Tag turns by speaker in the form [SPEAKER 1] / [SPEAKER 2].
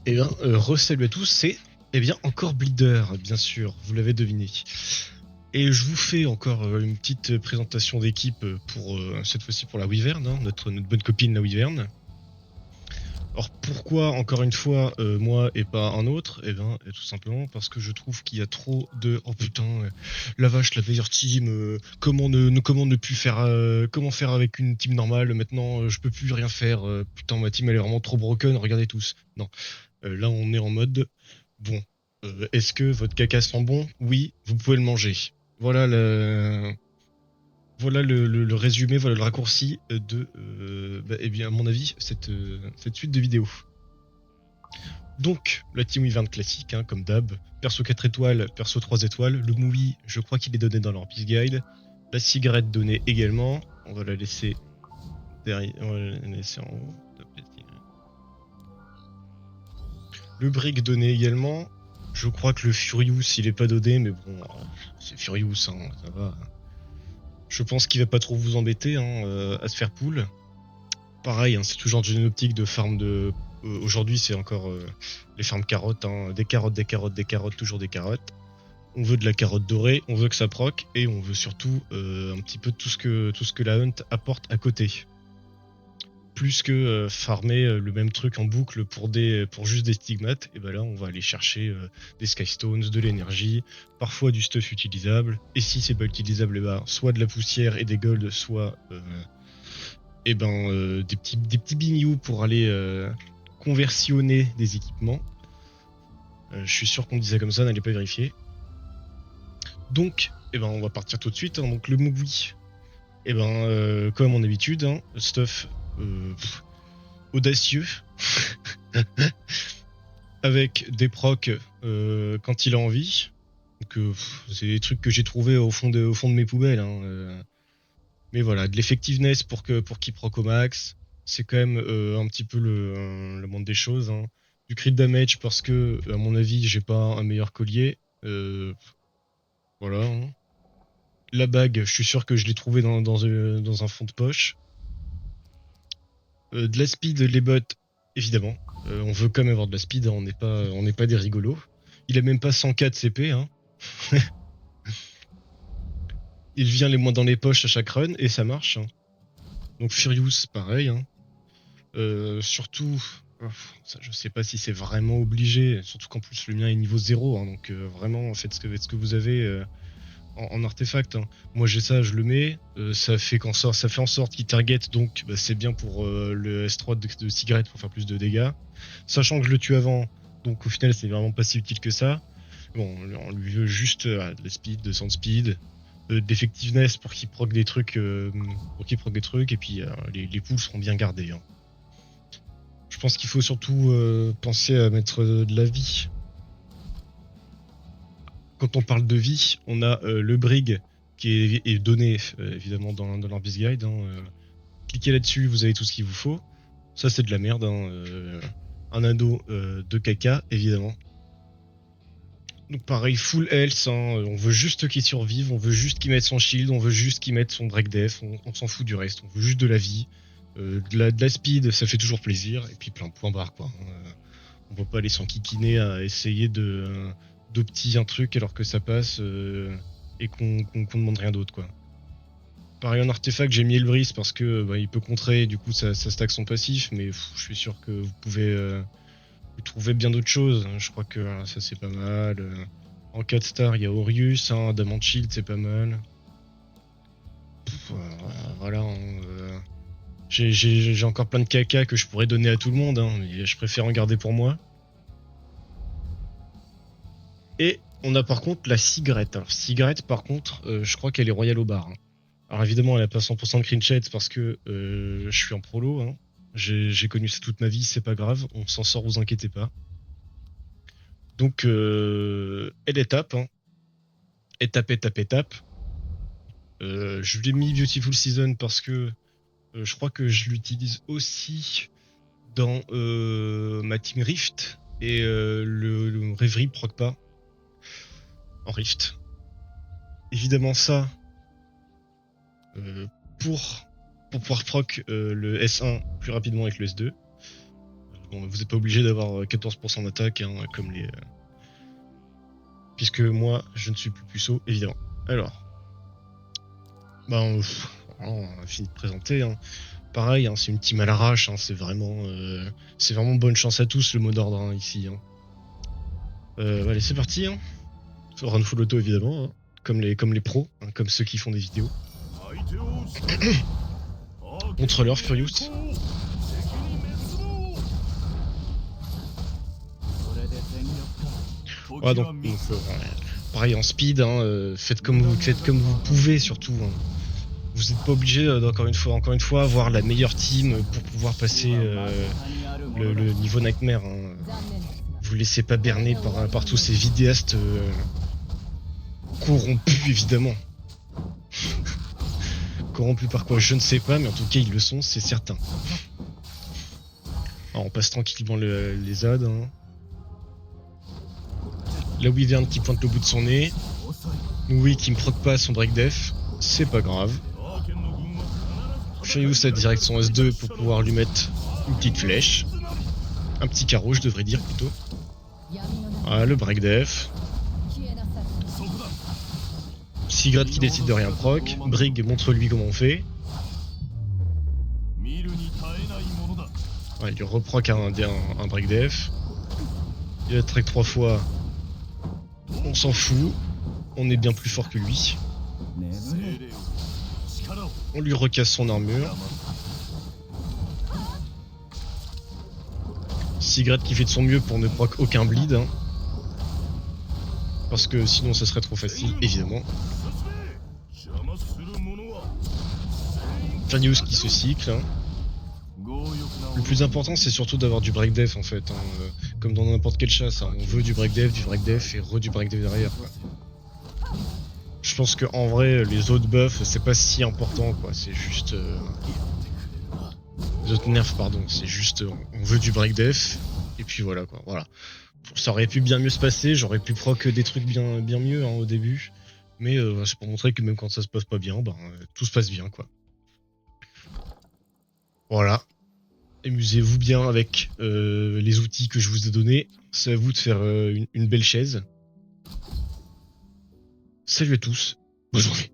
[SPEAKER 1] Eh bien, re-salut à tous, c'est encore Bleeder, bien sûr, vous l'avez deviné. Et je vous fais encore une petite présentation d'équipe pour cette fois-ci pour la Wyvern, hein, notre bonne copine la Wyvern. Alors pourquoi encore une fois moi et pas un autre? Eh bien tout simplement parce que je trouve qu'il y a trop de oh putain la vache, la meilleure team, comment ne plus faire comment faire avec une team normale maintenant, je peux plus rien faire, putain ma team elle est vraiment trop broken, regardez tous. Non. Là, on est en mode, bon, est-ce que votre caca sent bon? Oui, vous pouvez le manger. Voilà le résumé, voilà le raccourci de, eh bien, à mon avis, cette suite de vidéos. Donc, la Team Wyvern classique, hein, comme d'hab. Perso 4 étoiles, perso 3 étoiles. Le movie, je crois qu'il est donné dans leur Peace Guide. La cigarette donnée également. On va la laisser derrière, on va la laisser en haut. Le brick donné également. Je crois que le Furious, il est pas donné, mais bon, c'est Furious, hein, ça va. Je pense qu'il va pas trop vous embêter à se faire pull. Pareil, hein, c'est toujours une optique de farm de. Aujourd'hui, c'est encore les farms carottes, hein, des carottes, des carottes, des carottes, toujours des carottes. On veut de la carotte dorée, on veut que ça proc, et on veut surtout un petit peu tout ce que la hunt apporte à côté. Plus que farmer le même truc en boucle pour juste des stigmates, et ben là on va aller chercher des skystones, de l'énergie, parfois du stuff utilisable, et si c'est pas utilisable, et ben soit de la poussière et des golds, soit des petits bignoux pour aller conversionner des équipements. Je suis sûr qu'on disait comme ça, n'allez pas vérifier. Donc, on va partir tout de suite. Hein. Donc le Mugwi, comme à mon habitude, hein, stuff audacieux. Avec des procs quand il a envie. Donc c'est des trucs que j'ai trouvé au fond de mes poubelles. Hein, mais voilà, de l'effectiveness pour qu'il proc au max. C'est quand même un petit peu le monde des choses. Hein. Du crit damage parce que, à mon avis, j'ai pas un meilleur collier. Voilà. Hein. La bague, je suis sûr que je l'ai trouvé dans un fond de poche. De la speed, les bots, évidemment. On veut quand même avoir de la speed, hein, on n'est pas des rigolos. Il a même pas 104 CP, hein. Il vient les moins dans les poches à chaque run et ça marche. Hein. Donc Furious, pareil. Hein. Surtout, ça, je sais pas si c'est vraiment obligé, surtout qu'en plus le mien est niveau 0, hein, donc vraiment faites ce que vous avez en artefact. Hein. Moi j'ai ça, je le mets, ça fait en sorte qu'il target, donc bah, c'est bien pour le S3 de cigarette pour faire plus de dégâts. Sachant que je le tue avant, donc au final c'est vraiment pas si utile que ça. Bon, on lui veut juste de la speed, de sound speed, d'effectiveness pour qu'il proc des trucs, et puis les pools seront bien gardés. Hein. Je pense qu'il faut surtout penser à mettre de la vie. Quand on parle de vie, on a le brig qui est donné évidemment dans l'Orbis Guide. Hein, cliquez là-dessus, vous avez tout ce qu'il vous faut. Ça c'est de la merde. Hein, un ado de caca, évidemment. Donc pareil, full health, hein, on veut juste qu'il survive, on veut juste qu'il mette son shield, on veut juste qu'il mette son break def, on s'en fout du reste, on veut juste de la vie, de la speed, ça fait toujours plaisir, et puis plein de points barres quoi. On va pas aller s'enquiquiner à essayer d'optimiser un truc alors que ça passe et qu'on demande rien d'autre quoi. Pareil en artefact, j'ai mis Elbris parce que bah, il peut contrer, et du coup ça stack son passif, mais je suis sûr que vous pouvez vous trouvez bien d'autres choses. Je crois que ça c'est pas mal. En 4 stars, il y a Orius, hein, Diamond Shield, c'est pas mal. Voilà. J'ai encore plein de caca que je pourrais donner à tout le monde, hein, mais je préfère en garder pour moi. Et on a par contre la cigarette. Hein. Cigarette, par contre, je crois qu'elle est royale au bar. Hein. Alors évidemment, elle a pas 100% de clean sheets parce que je suis en prolo. Hein. J'ai connu ça toute ma vie, c'est pas grave, on s'en sort, vous inquiétez pas. Donc, elle étape, hein. Étape, étape, étape. Je l'ai mis Beautiful Season parce que je crois que je l'utilise aussi dans ma team Rift et le Reverie proc pas en Rift. Évidemment ça pour pouvoir proc le S1 plus rapidement avec le S2. Bon, vous n'êtes pas obligé d'avoir 14% d'attaque, hein, comme les... Puisque moi, je ne suis plus puceau, évidemment. Alors... Bah, on a fini de présenter, hein. Pareil, hein, c'est une team à l'arrache, hein, c'est vraiment bonne chance à tous le mot d'ordre, hein, ici. Hein. Allez, c'est parti. Hein. Run full auto, évidemment, hein, comme les pros, hein, comme ceux qui font des vidéos. Montre-leur, Furious. Ouais, donc pareil en speed, hein, faites comme vous pouvez surtout. Hein. Vous n'êtes pas obligé encore une fois, avoir la meilleure team pour pouvoir passer le niveau Nightmare. Hein. Vous laissez pas berner par tous ces vidéastes corrompus, évidemment. Corrompus par quoi, je ne sais pas, mais en tout cas ils le sont, c'est certain. Alors, on passe tranquillement les ZAD. Hein. La Wyvern qui pointe le bout de son nez. Oui, qui me proc pas son break def. C'est pas grave. Furious a direct son S2 pour pouvoir lui mettre une petite flèche. Un petit carreau, je devrais dire plutôt. Ah, le break def. Sigrid qui décide de rien proc. Brig montre-lui comment on fait. Ouais, il lui reproc un break def. Il a track 3 fois. On s'en fout. On est bien plus fort que lui. On lui recasse son armure. Sigrid qui fait de son mieux pour ne proc aucun bleed. Hein. Parce que sinon ce serait trop facile, évidemment. Furious qui se cycle. Hein. Le plus important c'est surtout d'avoir du break def en fait. Hein. Comme dans n'importe quelle chasse. Hein. On veut du break def et du break def derrière. Quoi. Je pense que en vrai les autres buffs c'est pas si important quoi. C'est juste... Les autres nerfs pardon. C'est juste on veut du break def. Et puis voilà quoi. Voilà. Ça aurait pu bien mieux se passer, j'aurais pu proc des trucs bien mieux hein, au début, mais c'est pour montrer que même quand ça se passe pas bien, tout se passe bien quoi. Voilà, amusez-vous bien avec les outils que je vous ai donnés, c'est à vous de faire une belle chaise. Salut à tous, bonne journée.